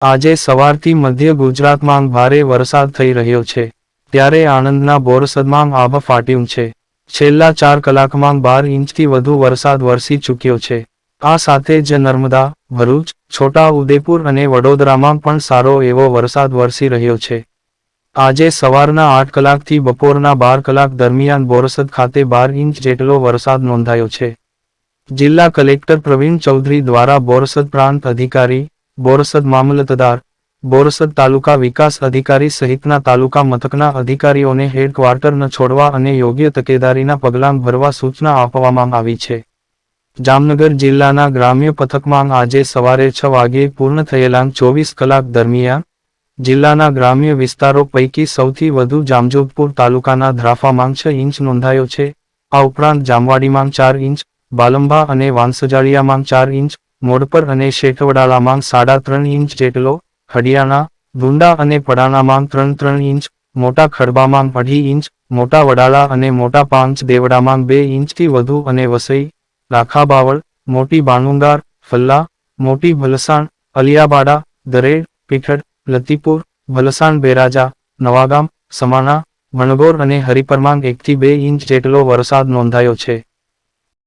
આજે સવારથી મધ્ય ગુજરાતમાં ભારે વરસાદ થઈ રહ્યો છે, ત્યારે આણંદના બોરસદમાં આભ ફાટ્યું છે. છેલ્લા 4 કલાકમાં 12 ઇંચથી વધુ વરસાદ વરસી ચૂક્યો છે. આ સાથે જ નર્મદા, ભરૂચ, છોટા ઉદેપુર અને વડોદરામાં પણ સારો એવો વરસાદ વરસી રહ્યો છે. આજે સવારના 8 કલાકથી બપોરના 12 કલાક દરમિયાન બોરસદ ખાતે 12 ઇંચ જેટલો વરસાદ નોંધાયો છે. જિલ્લા કલેક્ટર પ્રવીણ ચૌધરી દ્વારા બોરસદ પ્રાંત અધિકારી, બોરસદ મામલતદાર, બોરસદ તાલુકા વિકાસ અધિકારી સહિતના તાલુકા મથકના અધિકારીઓને હેડક્વાર્ટર ન છોડવા અને યોગ્ય તકેદારીના પગલાં ભરવા સૂચના આપવામાં આવી છે. જામનગર જિલ્લાના ગ્રામ્ય પથકમાં આજે સવારે 6 વાગ્યે પૂર્ણ થયેલા 24 કલાક દરમિયાન જિલ્લાના ગ્રામ્ય વિસ્તારો પૈકી સૌથી વધુ જામજોધપુર તાલુકાના ધ્રાફામાં 6 ઇંચ નોંધાયો છે. આ ઉપરાંત જામવાડીમાં 4 ઇંચ, બાલંભા અને વાંસજાળિયામાં 4 ઇંચ, મોડપર અને શેખવડાલામાં 3.5 ઇંચ જેટલો, હડિયાણા, ગુંડા અને પડાનામાં 3.3 ઇંચ, મોટા ખડબામાં 2.5 ઇંચ, મોટા વડાલા અને મોટા પાંચ દેવડામાં 2 ઇંચથી વધુ અને વસઈ, લાખાબાવળ, મોટી બાણુંગાર, ફલ્લા, મોટી ભલસાણ, અલિયાબાડા, દરેડ, પીઠડ, લતીપુર, ભલસાણ બેરાજા, નવાગામ, સમાના, વણગોર અને હરિપરમાં 1 થી 2 ઇંચ જેટલો વરસાદ નોંધાયો છે.